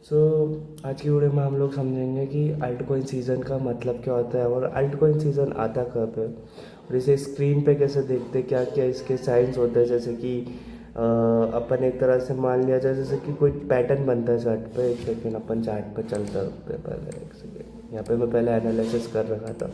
सो आज की वीडियो में हम लोग समझेंगे कि अल्ट कॉइन सीज़न का मतलब क्या होता है और अल्ट कॉइन सीज़न आता कब है और इसे स्क्रीन पे कैसे देखते हैं, क्या क्या इसके साइंस होते हैं। जैसे कि अपन एक तरह से मान लिया जाए, जैसे कि कोई पैटर्न बनता है चार्ट पे। एक सेकेंड, अपन चार्ट पे चलता है पहले, एक सेकेंड। यहाँ पे मैं पहले एनालिसिस कर रखा था।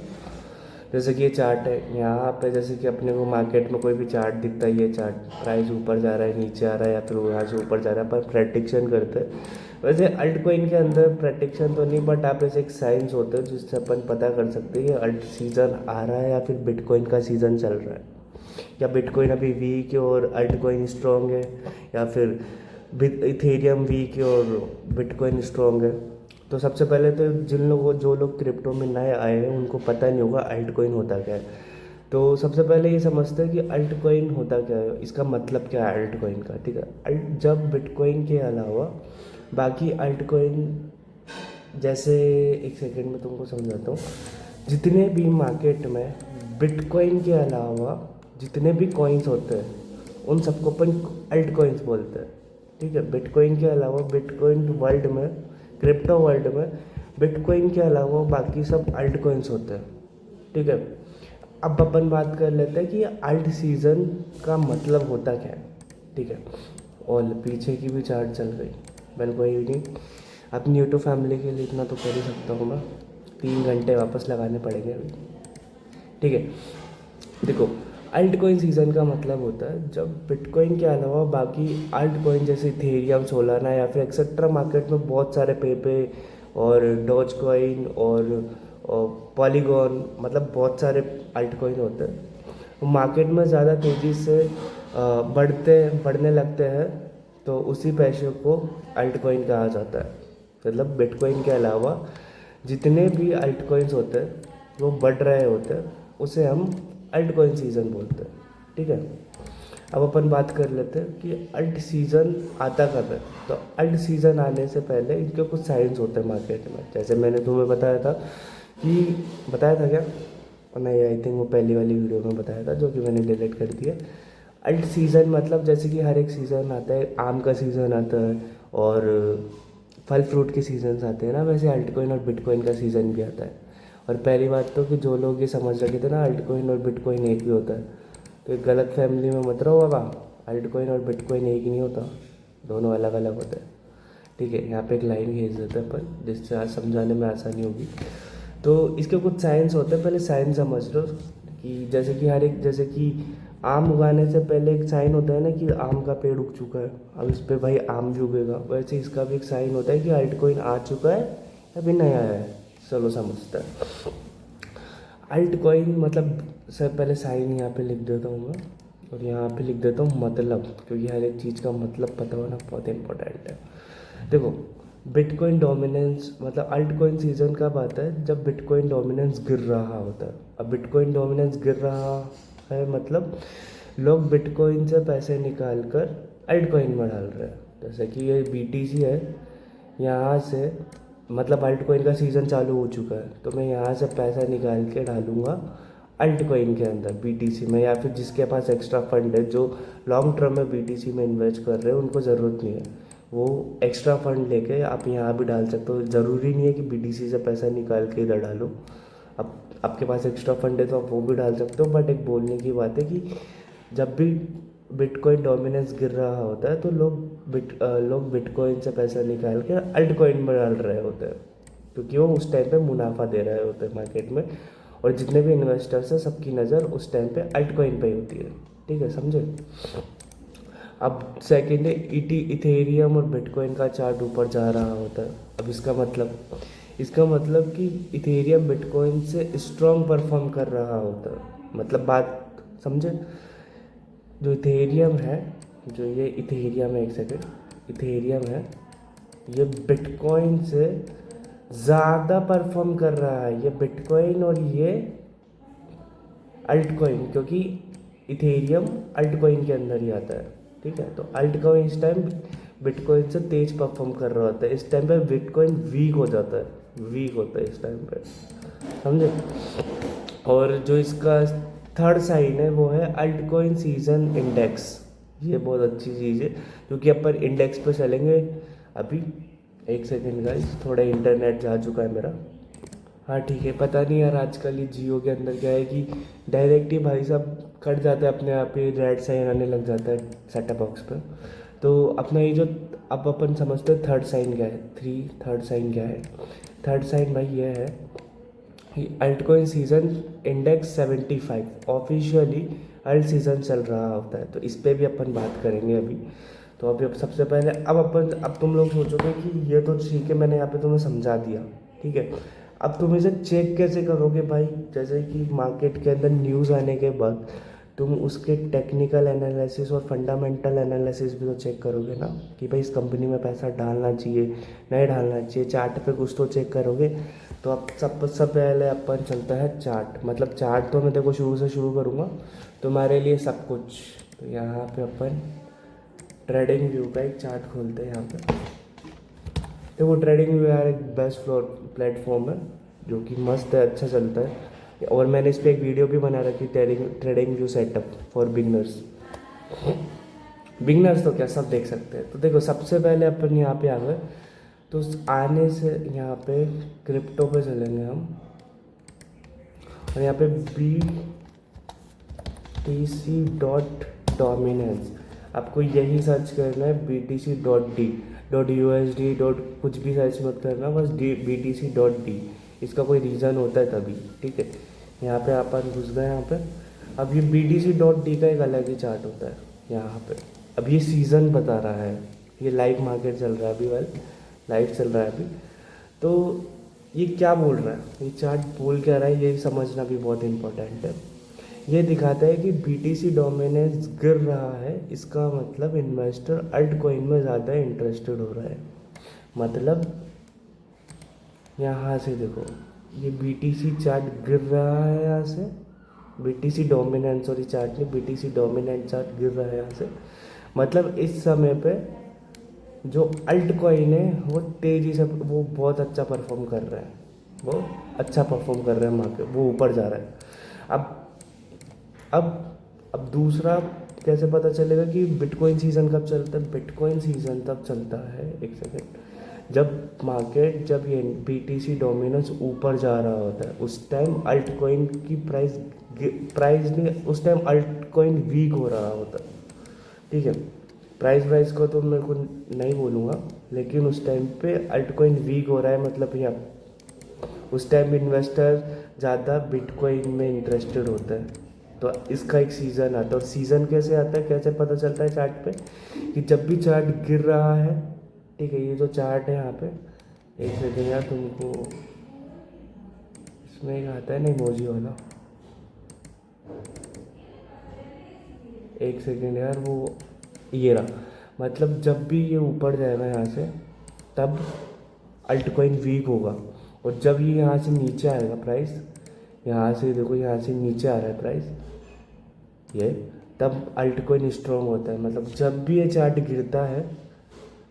जैसे कि ये चार्ट है, यहाँ पे जैसे कि अपने को मार्केट में कोई भी चार्ट दिखता है, ये चार्ट प्राइस ऊपर जा रहा है, नीचे आ रहा है, या फिर यहाँ से ऊपर जा रहा है, पर प्रेडिक्शन करते हैं। वैसे अल्ट कोइन के अंदर प्रेडिक्शन तो नहीं, बट आप ऐसे एक साइंस होते हैं जिससे अपन पता कर सकते हैं कि अल्ट सीज़न आ रहा है या फिर बिटकॉइन का सीज़न चल रहा है, या बिटकॉइन अभी वीक है और अल्ट कोइन स्ट्रॉन्ग है, या फिर इथेरियम वीक है और बिटकॉइन स्ट्रॉन्ग है। तो सबसे पहले तो जिन लोगों जो लोग क्रिप्टो में नए आए हैं उनको पता नहीं होगा अल्ट कोइन होता क्या है। तो सबसे पहले ये समझते हैं कि अल्ट कोइन होता क्या है, इसका मतलब क्या है अल्ट कोइन का। ठीक है, अल्ट जब बिटकॉइन के अलावा बाकी अल्ट कोइन, जैसे एक सेकेंड में तुमको समझाता हूँ। जितने भी मार्केट में बिटकॉइन के अलावा जितने भी कॉइन्स होते हैं उन सबको अपन अल्ट कॉइन्स बोलते हैं। ठीक है, बिटकॉइन के अलावा बिटकॉइन वर्ल्ड में, क्रिप्टो वर्ल्ड में बिटकॉइन के अलावा बाकी सब अल्ट कॉइन्स होते हैं। ठीक है, अब अपन बात कर लेते हैं कि अल्ट सीज़न का मतलब होता क्या है। ठीक है, और पीछे की भी चार्ट चल गई, मैंने कोई नहीं, अपनी यूट्यूब फैमिली के लिए इतना तो कर ही सकता हूँ मैं। 3 घंटे वापस लगाने पड़ेंगे अभी। ठीक है, देखो, अल्ट कॉइन सीज़न का मतलब होता है जब बिटकॉइन के अलावा बाकी अल्ट कॉइन जैसे इथेरियम, सोलाना या फिर एक्सेट्रा मार्केट में बहुत सारे पेपे और डॉज कॉइन और पॉलीगॉन, मतलब बहुत सारे अल्ट कॉइन होते हैं, मार्केट में ज़्यादा तेज़ी से बढ़ने लगते हैं। तो उसी पैसे को अल्ट कॉइन कहा जाता है। मतलब बिटकॉइन के अलावा जितने भी अल्ट कॉइन्स होते हैं वो बढ़ रहे होते हैं, उसे हम अल्ट कॉइन सीज़न बोलते हैं। ठीक है, अब अपन बात कर लेते हैं कि अल्ट सीज़न आता कब है। तो अल्ट सीज़न आने से पहले इनके कुछ साइंस होते हैं मार्केट में। जैसे मैंने तुम्हें बताया था कि, बताया था क्या, नहीं, आई थिंक वो पहली वाली वीडियो में बताया था जो कि मैंने डिलीट कर दिया। अल्ट सीज़न मतलब जैसे कि हर एक सीज़न आता है, आम का सीज़न आता है और फल फ्रूट के सीजन्स आते हैं ना, वैसे अल्ट कॉइन और बिटकॉइन का सीज़न भी आता है। और पहली बात तो कि जो लोग ये समझ रखे थे ना अल्ट कॉइन और बिटकॉइन एक ही होता है, तो एक गलत फैमिली में मत रहो बाबा। अल्ट कॉइन और बिटकॉइन एक ही नहीं होता, दोनों अलग अलग होते हैं। ठीक है, यहाँ पे एक लाइन खींच देते हैं अपन जिससे आज समझाने में आसानी होगी। तो इसके कुछ साइंस होते हैं, पहले साइंस समझ लो। कि जैसे कि हर एक, जैसे कि आम उगाने से पहले एक साइन होता है ना कि आम का पेड़ उग चुका है, अब इस पे भाई आम भी उगेगा, वैसे इसका भी एक साइन होता है कि अल्ट कॉइन आ चुका है या फिर नहीं आया है। चलो समझते हैं। अल्ट कॉइन मतलब सर पहले साइन यहाँ पे लिख देता हूँ मैं, और यहाँ पे लिख देता हूँ मतलब, क्योंकि हर एक चीज़ का मतलब पता होना बहुत इंपॉर्टेंट है। देखो, बिटकॉइन डोमिनेंस मतलब अल्ट कॉइन सीजन कब आता है, जब बिटकॉइन डोमिनेंस गिर रहा होता है। अब बिटकॉइन डोमिनेंस गिर रहा है मतलब लोग बिटकॉइन से पैसे निकाल कर अल्ट कॉइन में डाल रहे हैं। जैसे कि ये बीटीसी है, यहाँ से मतलब अल्ट कॉइन का सीज़न चालू हो चुका है, तो मैं यहाँ से पैसा निकाल के डालूँगा अल्ट कॉइन के अंदर बीटीसी में, या फिर जिसके पास एक्स्ट्रा फंड है, जो लॉन्ग टर्म में बीटीसी में इन्वेस्ट कर रहे हैं, उनको ज़रूरत नहीं है, वो एक्स्ट्रा फंड लेके आप यहाँ भी डाल सकते हो। ज़रूरी नहीं है कि बीटीसी से पैसा निकाल के इधर डालो। अब आपके पास एक्स्ट्रा फंड है तो आप वो भी डाल सकते हो, बट एक बोलने की बात है कि जब भी बिटकॉइन डोमिनेंस गिर रहा होता है तो लोग बिटकॉइन से पैसा निकाल के अल्ट कॉइन में डाल रहे होते हैं, क्योंकि वो उस टाइम पे मुनाफा दे रहे होते हैं मार्केट में, और जितने भी इन्वेस्टर्स हैं सबकी नज़र उस टाइम पे अल्ट कॉइन पे ही होती है। ठीक है, समझे। अब सेकेंड है इथेरियम और बिटकॉइन का चार्ट ऊपर जा रहा होता है। अब इसका मतलब कि इथेरियम बिटकॉइन से स्ट्रॉन्ग परफॉर्म कर रहा होता है। मतलब बात समझे, जो इथेरियम है, जो ये इथेरियम है, एक सेकेंड, इथेरियम है, ये बिटकॉइन से ज़्यादा परफॉर्म कर रहा है, ये बिटकॉइन और ये अल्ट कॉइन, क्योंकि इथेरियम अल्ट कॉइन के अंदर ही आता है। ठीक है, तो अल्ट कॉइन इस टाइम बिटकॉइन से तेज परफॉर्म कर रहा होता है। इस टाइम पे बिटकॉइन वीक हो जाता है, वीक होता है इस टाइम पे, समझे। और जो इसका थर्ड साइन है वो है अल्ट कॉइन सीजन इंडेक्स। ये बहुत अच्छी चीज़ है, क्योंकि अपन इंडेक्स पे चलेंगे अभी। एक सेकेंड गाइस, थोड़ा इंटरनेट जा चुका है मेरा। हाँ ठीक है, पता नहीं यार आजकल ये जियो के अंदर क्या है कि डायरेक्ट ही भाई साहब कट जाता है, अपने आप ही रेड साइन आने लग जाता है सेटअप बॉक्स पे। तो अपना ये जो अब अपन समझते हैं थर्ड साइन क्या है, थर्ड साइन क्या है। थर्ड साइन भाई ये है कि altcoin season index 75 officially alt season चल रहा होता है, तो इस पर भी अपन बात करेंगे अभी। तो अभी अब सबसे पहले अब तुम लोग सोचोगे कि ये तो ठीक है, मैंने यहाँ पे तुम्हें समझा दिया, ठीक है। अब तुम इसे चेक कैसे करोगे भाई, जैसे कि मार्केट के अंदर न्यूज़ आने के बाद तुम उसके टेक्निकल एनालिसिस और फंडामेंटल एनालिसिस भी तो चेक करोगे ना, कि भाई इस कंपनी में पैसा डालना चाहिए नहीं डालना चाहिए, चार्ट पे कुछ तो चेक करोगे। तो अब सबसे पहले अपन चलता है चार्ट, मतलब चार्ट तो मैं देखो शुरू से शुरू करूँगा तुम्हारे लिए सब कुछ। तो यहाँ पे अपन ट्रेडिंग व्यू का एक चार्ट खोलते हैं यहाँ पे। देखो ट्रेडिंग व्यू यार एक बेस्ट फ्लोर प्लेटफॉर्म है जो कि मस्त है, अच्छा चलता है। और मैंने इस पर एक वीडियो भी बना रखी, trading view setup for beginners. Beginners तो क्या सब देख सकते हैं। तो देखो सबसे पहले अपन यहाँ पे आ गए, तो आने से यहाँ पे क्रिप्टो पे चलेंगे हम, और यहाँ पे BTC.dominance आपको यही सर्च करना है, BTC.D.USD डॉट कुछ भी सर्च मत करना, बस BTC.D। इसका कोई रीज़न होता है तभी, ठीक है। यहाँ पे अपन घुस गए यहाँ पे। अब ये BTC.D का एक अलग ही चार्ट होता है यहाँ पे। अब ये सीज़न बता रहा है, ये लाइव मार्केट चल रहा है अभी, लाइव चल रहा है अभी। तो ये क्या बोल रहा है, ये चार्ट बोल क्या रहा है, ये समझना भी बहुत इम्पोर्टेंट है। ये दिखाता है कि BTC डोमिनेंस गिर रहा है, इसका मतलब इन्वेस्टर अल्ट कॉइन में ज़्यादा इंटरेस्टेड हो रहा है। मतलब यहाँ से देखो ये BTC चार्ट गिर रहा है यहाँ से, BTC डोमिनेंस, सॉरी चार्ट नहीं, BTC डोमिनेंट चार्ट गिर रहा है यहाँ से। मतलब इस समय पे जो अल्ट कॉइन है वो तेज़ी से, वो बहुत अच्छा परफॉर्म कर रहा है, वो अच्छा परफॉर्म कर रहा है मार्केट, वो ऊपर जा रहा है। अब अब अब दूसरा कैसे पता चलेगा कि बिटकॉइन सीज़न कब चलता है। बिटकॉइन सीज़न तब चलता है, एक सेकेंड, जब मार्केट, जब ये BTC डोमिनेंस ऊपर जा रहा होता है, उस टाइम अल्ट कॉइन की प्राइस नहीं, उस टाइम अल्ट कॉइन वीक हो रहा होता है, ठीक है। प्राइस को तो मेरे को नहीं बोलूँगा, लेकिन उस टाइम पे अल्ट कॉइन वीक हो रहा है, मतलब यहाँ उस टाइम इन्वेस्टर ज़्यादा बिटकॉइन में इंटरेस्टेड होता है। तो इसका एक सीज़न आता है, और सीज़न कैसे आता है, कैसे पता चलता है चार्ट पे, कि जब भी चार्ट गिर रहा है, ठीक है, ये जो चार्ट है यहाँ पे, एक सेकेंड यार तुमको इसमें एक आता है ना इमोजी वाला, एक सेकेंड यार, वो ये रहा। मतलब जब भी ये ऊपर जाएगा यहाँ से, तब अल्ट कॉइन वीक होगा, और जब ये यहाँ से नीचे आएगा प्राइस, यहाँ से देखो यहाँ से नीचे आ रहा है प्राइस ये, तब अल्ट कॉइन स्ट्रॉन्ग होता है। मतलब जब भी ये चार्ट गिरता है,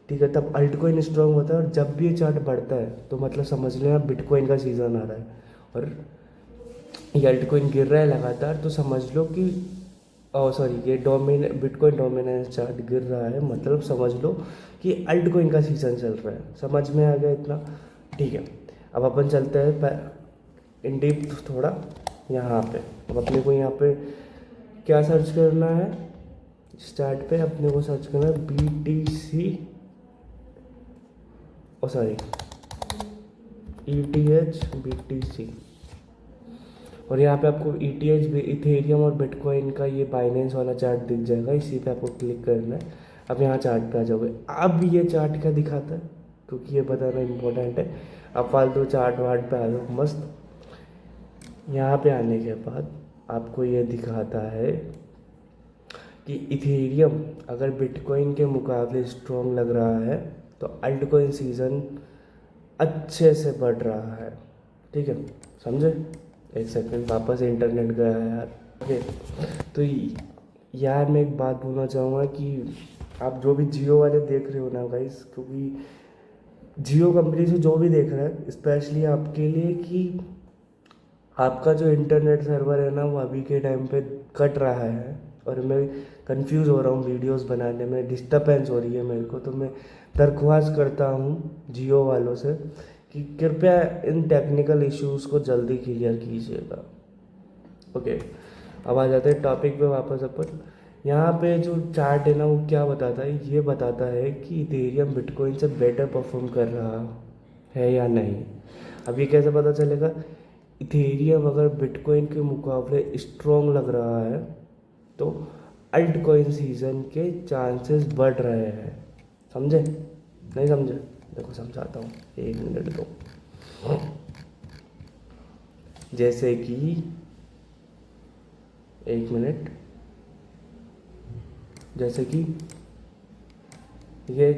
ठीक है, तब अल्ट कॉइन स्ट्रॉन्ग होता है, और जब भी ये चार्ट बढ़ता है तो मतलब समझ लेना बिटकॉइन का सीज़न आ रहा है। और ये अल्ट कॉइन गिर रहा है लगातार, तो समझ लो कि ये बिटकॉइन डोमिनेंस चार्ट गिर रहा है, मतलब समझ लो कि अल्ट कॉइन का सीज़न चल रहा है। समझ में आ गया इतना, ठीक है। अब अपन चलते हैं इन डीप थोड़ा यहाँ पे। अब अपने को यहाँ पे क्या सर्च करना है, स्टार्ट पे अपने को सर्च करना है ETH BTC, और यहाँ पे आपको ETH इथेरियम और बिटकॉइन का ये बाइनेंस वाला चार्ट दिख जाएगा, इसी पे आपको क्लिक करना है। अब यहाँ चार्ट पे आ जाओगे। अब ये चार्ट क्या दिखाता है, क्योंकि ये बताना इम्पोर्टेंट है। अब फालतू चार्ट वार्ट पे आ जाओ मस्त। यहाँ पे आने के बाद आपको ये दिखाता है कि इथेरियम अगर बिटकॉइन के मुकाबले स्ट्रॉन्ग लग रहा है, तो अल्टकॉइन सीज़न अच्छे से बढ़ रहा है, ठीक है, समझे। एक सेकंड, वापस इंटरनेट गया है यार, ओके। तो यार मैं एक बात बोलना चाहूँगा कि आप जो भी जियो वाले देख रहे हो ना गाइस, क्योंकि जियो कंपनी से जो भी देख रहा है, स्पेशली आपके लिए, कि आपका जो इंटरनेट सर्वर है ना, वो अभी के टाइम पे कट रहा है, और मैं कंफ्यूज हो रहा हूँ वीडियोस बनाने में, डिस्टर्बेंस हो रही है मेरे को। तो मैं दरख्वास्त करता हूँ जियो वालों से कि कृपया इन टेक्निकल इश्यूज़ को जल्दी क्लियर कीजिएगा। ओके, अब आ जाते हैं टॉपिक पे वापस अपन। यहाँ पे जो चार्ट है ना वो क्या बताता है, ये बताता है कि इथेरियम बिटकॉइन से बेटर परफॉर्म कर रहा है या नहीं। अब ये कैसे पता चलेगा? इथेरियम अगर बिटकॉइन के मुकाबले स्ट्रॉन्ग लग रहा है तो अल्ट कॉइन सीजन के चांसेस बढ़ रहे हैं। समझे? नहीं समझे? देखो समझाता हूँ, 1 मिनट दो। जैसे कि 1 मिनट, जैसे कि ये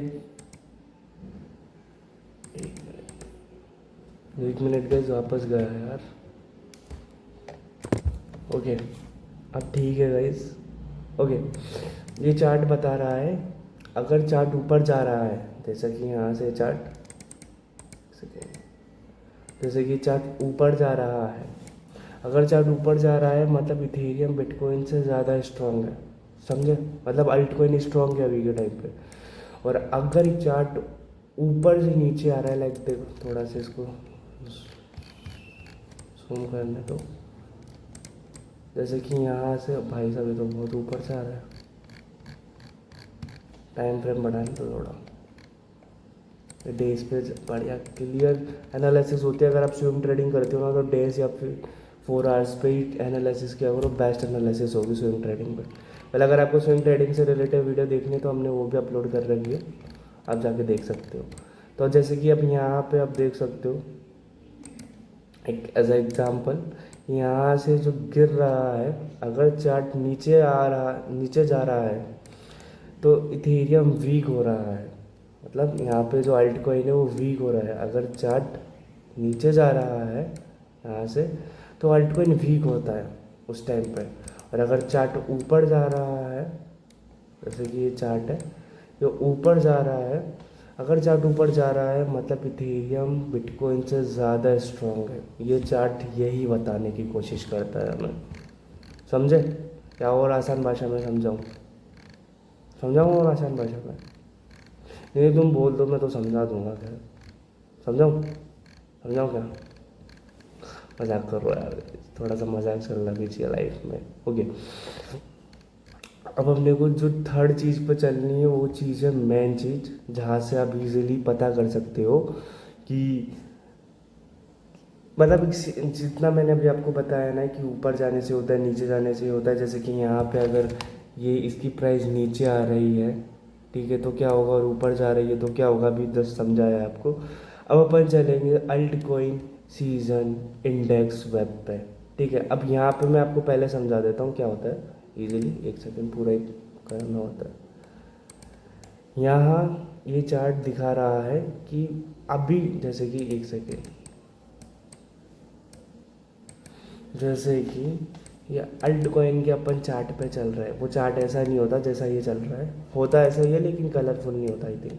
1 मिनट गए, वापस गया यार। ओके, अब ठीक है गाइस। ओके, ये चार्ट बता रहा है अगर चार्ट ऊपर जा रहा है, जैसे कि यहाँ से चार्ट, जैसे कि चार्ट ऊपर जा रहा है, अगर चार्ट ऊपर जा रहा है मतलब इथेरियम बिटकॉइन से ज़्यादा स्ट्रॉन्ग है। समझे? मतलब अल्ट कॉइन स्ट्रॉन्ग है अभी के टाइम पे। और अगर चार्ट ऊपर से नीचे आ रहा है, लाइक देखो थोड़ा सा इसको जूम करने दो, जैसे कि यहाँ से भाई साहब ये तो बहुत ऊपर से आ रहा है, टाइम फ्रेम बढ़ाने दो थोड़ा, डेज पे बढ़िया क्लियर एनालिसिस होती है। अगर आप स्विंग ट्रेडिंग करते हो ना तो डेज या फिर 4 आवर्स पे ही एनालिसिस किया करो, बेस्ट एनालिसिस होगी स्विंग ट्रेडिंग पे। पहले अगर आपको स्विंग ट्रेडिंग से रिलेटेड वीडियो देखनी है तो हमने वो भी अपलोड कर रखी है, आप जाके देख सकते हो। तो जैसे कि अब यहाँ पे आप देख सकते हो, एक एज एग्जाम्पल, यहाँ से जो गिर रहा है, अगर चार्ट नीचे जा रहा है तो इथेरियम वीक हो रहा है। मतलब यहाँ पे जो अल्ट कॉइन है वो वीक हो रहा है। अगर चार्ट नीचे जा रहा है यहाँ से तो अल्ट कॉइन वीक होता है उस टाइम पे। और अगर चार्ट ऊपर जा रहा है, जैसे कि ये चार्ट है, ये ऊपर जा रहा है, अगर चार्ट ऊपर जा रहा है मतलब इथेरियम बिटकॉइन से ज़्यादा स्ट्रॉन्ग है। ये चार्ट यही बताने की कोशिश करता है हमें। समझे? क्या और आसान भाषा में समझाऊँ और आसान भाषा में? नहीं तुम बोल दो, मैं तो समझा दूंगा। क्या समझाऊँ? क्या? मजाक कर रहा यार, थोड़ा सा मजाक चलना भी चाहिए लाइफ में। ओके, अब अपने को जो थर्ड चीज़ पर चलनी है वो चीज़ है मेन चीज़, जहाँ से आप इजीली पता कर सकते हो कि मतलब जितना मैंने अभी आपको बताया ना कि ऊपर जाने से होता है, नीचे जाने से होता है। जैसे कि यहाँ पे अगर ये इसकी प्राइस नीचे आ रही है, ठीक है, तो क्या होगा, और ऊपर जा रही है तो क्या होगा, अभी जस्ट समझाया आपको। अब अपन चलेंगे altcoin season index web पे। ठीक है, अब यहाँ पे मैं आपको पहले समझा देता हूँ क्या होता है इजीली, 1 सेकेंड पूरा एक करना होता है। यहाँ ये चार्ट दिखा रहा है कि अभी, जैसे कि 1 सेकेंड, जैसे कि ये अल्ट कॉइन के अपन चार्ट पे चल रहा है, वो चार्ट ऐसा नहीं होता जैसा ये चल रहा है, होता ऐसा ही है लेकिन कलरफुल नहीं होता। आई थिंक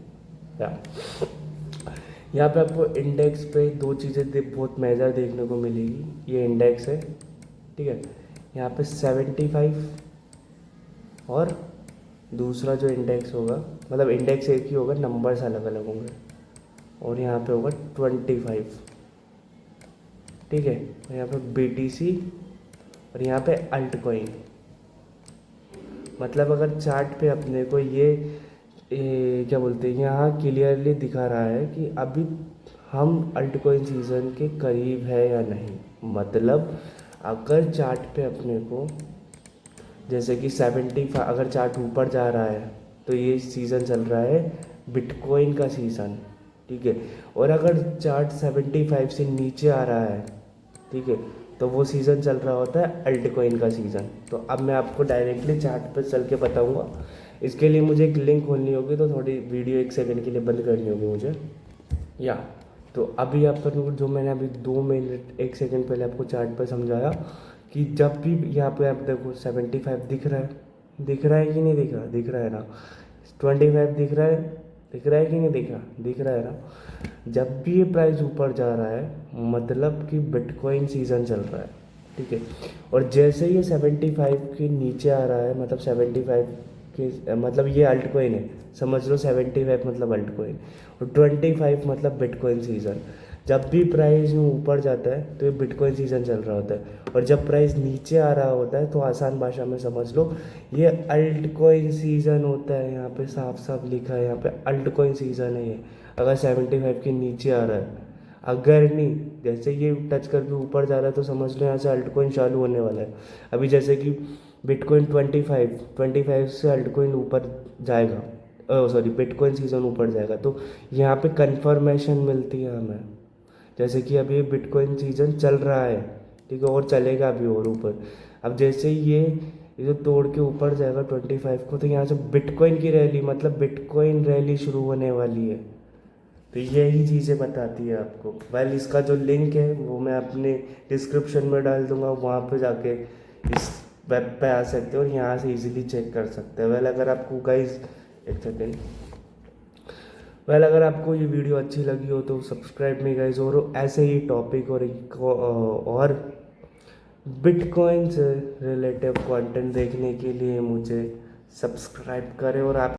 यहाँ पे आपको इंडेक्स पे दो चीज़ें बहुत मेजर देखने को मिलेगी। ये इंडेक्स है, ठीक है, यहाँ पे 75 और दूसरा जो इंडेक्स होगा, मतलब इंडेक्स एक ही होगा, नंबर्स अलग अलग होंगे, और यहाँ पे होगा 25, ठीक है, और यहाँ पे BTC और यहाँ पे अल्ट कॉइन। मतलब अगर चार्ट पे अपने को ये क्या बोलते हैं, यहाँ क्लियरली दिखा रहा है कि अभी हम अल्ट कॉइन सीज़न के करीब है या नहीं। मतलब अगर चार्ट पे अपने को जैसे कि 75, अगर चार्ट ऊपर जा रहा है तो ये सीज़न चल रहा है बिटकॉइन का सीज़न, ठीक है। और अगर चार्ट 75 से नीचे आ रहा है, ठीक है, तो वो सीज़न चल रहा होता है अल्ट कॉइन का सीज़न। तो अब मैं आपको डायरेक्टली चार्ट पर चल के बताऊँगा। इसके लिए मुझे एक लिंक खोलनी होगी, तो थोड़ी वीडियो 1 सेकेंड के लिए बंद करनी होगी मुझे, या तो अभी आपको जो मैंने अभी 2 मिनट 1 सेकेंड पहले आपको चार्ट पर समझाया कि जब भी यहाँ पे आप देखो 75 दिख रहा है, दिख रहा है कि नहीं दिख रहा, दिख रहा है ना, 25 दिख रहा है, दिख रहा है कि नहीं दिख रहा है ना। जब भी ये प्राइस ऊपर जा रहा है मतलब कि बिटकॉइन सीज़न चल रहा है। ठीक है। और जैसे ये 75 के नीचे आ रहा है, मतलब 75 के, मतलब ये अल्ट कॉइन है, समझ लो 75 मतलब अल्ट कॉइन, और 25 मतलब बिटकॉइन सीज़न। जब भी प्राइस ऊपर जाता है तो ये बिटकॉइन सीज़न चल रहा होता है, और जब प्राइस नीचे आ रहा होता है तो आसान भाषा में समझ लो ये अल्ट कॉइन सीज़न होता है। यहाँ पे साफ साफ लिखा है, यहाँ पे अल्ट कॉइन सीज़न है ये। अगर 75 के नीचे आ रहा है, अगर नहीं, जैसे ये टच करके ऊपर जा रहा है तो समझ लो यहाँ से अल्ट कॉइन चालू होने वाला है। अभी जैसे कि बिटकॉइन 25 से अल्ट कॉइन ऊपर जाएगा, सॉरी बिटकॉइन सीज़न ऊपर जाएगा, तो यहाँ पे कंफर्मेशन मिलती है हमें। जैसे कि अभी बिटकॉइन सीज़न चल रहा है, ठीक है, और चलेगा अभी और ऊपर। अब जैसे ही ये जो तोड़ के ऊपर जाएगा 25 को, तो यहाँ से बिटकॉइन की रैली, मतलब बिटकॉइन रैली शुरू होने वाली है। तो यही चीज़ें बताती है आपको। वेल, इसका जो लिंक है वो मैं अपने डिस्क्रिप्शन में डाल दूंगा, वहाँ पे जाके इस वेब पे आ सकते हो और यहाँ से इजीली चेक कर सकते हैं। वेल, अगर आपको गाइस, एक सेकेंड, वेल अगर आपको ये वीडियो अच्छी लगी हो तो सब्सक्राइब मी गाइस, और ऐसे ही टॉपिक और बिटकॉइन से रिलेटेड कंटेंट देखने के लिए मुझे सब्सक्राइब करें। और आप